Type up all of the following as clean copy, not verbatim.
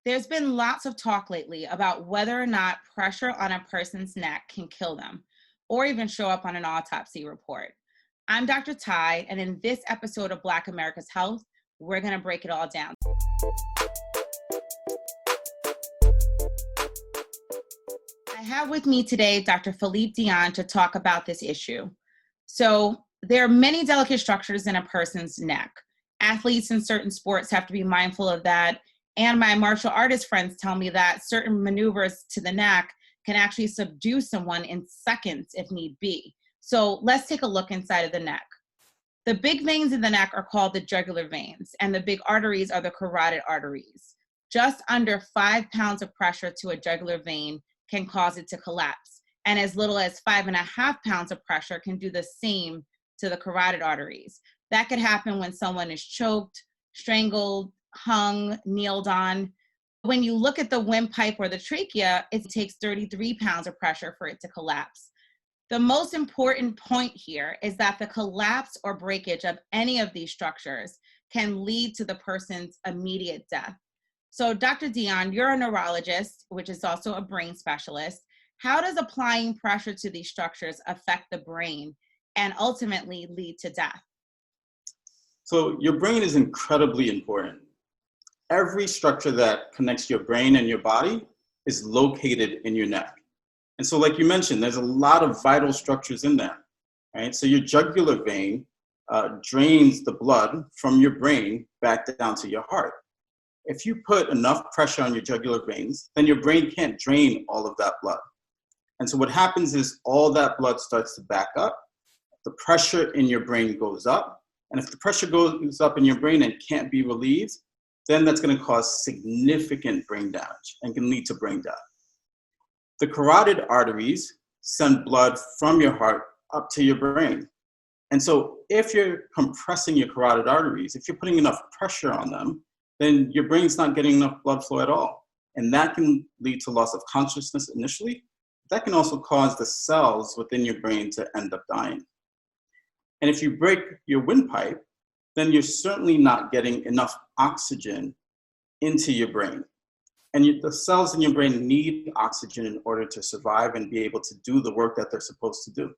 There's been lots of talk lately about whether or not pressure on a person's neck can kill them or even show up on an autopsy report. I'm Dr. Ty, and in this episode of Black America's Health, we're going to break it all down. I have with me today Dr. Philippe Douyon to talk about this issue. So there are many delicate structures in a person's neck. Athletes in certain sports have to be mindful of that. And my martial artist friends tell me that certain maneuvers to the neck can actually subdue someone in seconds if need be. So let's take a look inside of the neck. The big veins in the neck are called the jugular veins, and the big arteries are the carotid arteries. Just under 5 pounds of pressure to a jugular vein can cause it to collapse, and as little as 5.5 pounds of pressure can do the same to the carotid arteries. That could happen when someone is choked, strangled, hung, kneeled on. When you look at the windpipe or the trachea, it takes 33 pounds of pressure for it to collapse. The most important point here is that the collapse or breakage of any of these structures can lead to the person's immediate death. So Dr. Douyon, you're a neurologist, which is also a brain specialist. How does applying pressure to these structures affect the brain and ultimately lead to death? So your brain is incredibly important. Every structure that connects your brain and your body is located in your neck. And so like you mentioned, there's a lot of vital structures in there, right? So your jugular vein drains the blood from your brain back down to your heart. If you put enough pressure on your jugular veins, then your brain can't drain all of that blood. And so what happens is all that blood starts to back up, the pressure in your brain goes up, and if the pressure goes up in your brain and can't be relieved, then that's going to cause significant brain damage and can lead to brain death. The carotid arteries send blood from your heart up to your brain. And so if you're compressing your carotid arteries, if you're putting enough pressure on them, then your brain's not getting enough blood flow at all. And that can lead to loss of consciousness initially. That can also cause the cells within your brain to end up dying. And if you break your windpipe, then you're certainly not getting enough oxygen into your brain. And the cells in your brain need oxygen in order to survive and be able to do the work that they're supposed to do.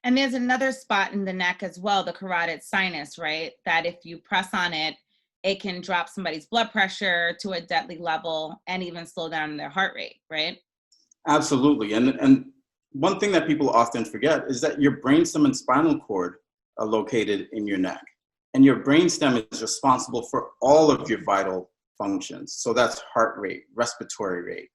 And there's another spot in the neck as well, the carotid sinus, right? That if you press on it, it can drop somebody's blood pressure to a deadly level and even slow down their heart rate, right? Absolutely. And one thing that people often forget is that your brainstem and spinal cord are located in your neck. And your brainstem is responsible for all of your vital functions. So that's heart rate, respiratory rate.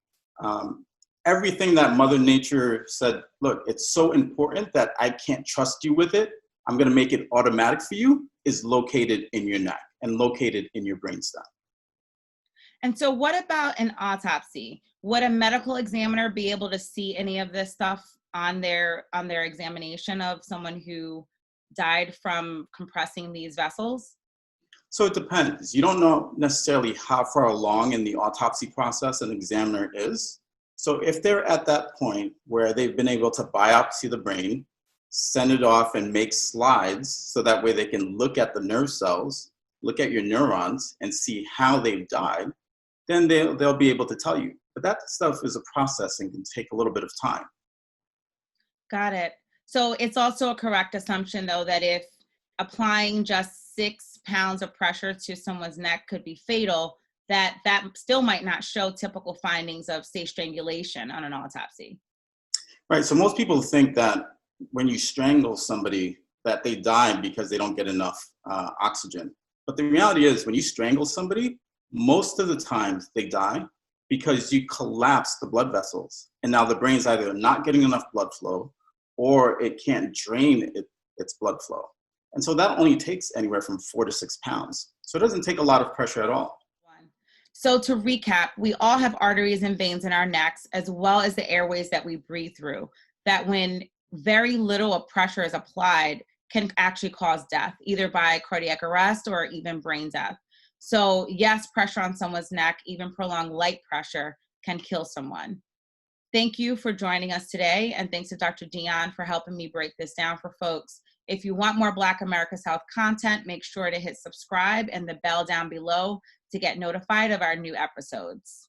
Everything that Mother Nature said, look, it's so important that I can't trust you with it, I'm going to make it automatic for you, is located in your neck and located in your brainstem. And so what about an autopsy? Would a medical examiner be able to see any of this stuff on their examination of someone who died from compressing these vessels? So it depends. You don't know necessarily how far along in the autopsy process an examiner is. So if they're at that point where they've been able to biopsy the brain, send it off and make slides so that way they can look at the nerve cells, look at your neurons and see how they've died, then they'll be able to tell you. But that stuff is a process and can take a little bit of time. Got it. So it's also a correct assumption, though, that if applying just 6 pounds of pressure to someone's neck could be fatal, that still might not show typical findings of, say, strangulation on an autopsy. Right. So most people think that when you strangle somebody, that they die because they don't get enough oxygen. But the reality is, when you strangle somebody, most of the times they die because you collapse the blood vessels. And now the brain's either not getting enough blood flow or it can't drain its blood flow. And so that only takes anywhere from 4 to 6 pounds. So it doesn't take a lot of pressure at all. So to recap, we all have arteries and veins in our necks, as well as the airways that we breathe through, that when very little of pressure is applied can actually cause death, either by cardiac arrest or even brain death. So yes, pressure on someone's neck, even prolonged light pressure, can kill someone. Thank you for joining us today. And thanks to Dr. Douyon for helping me break this down for folks. If you want more Black America's Health content, make sure to hit subscribe and the bell down below to get notified of our new episodes.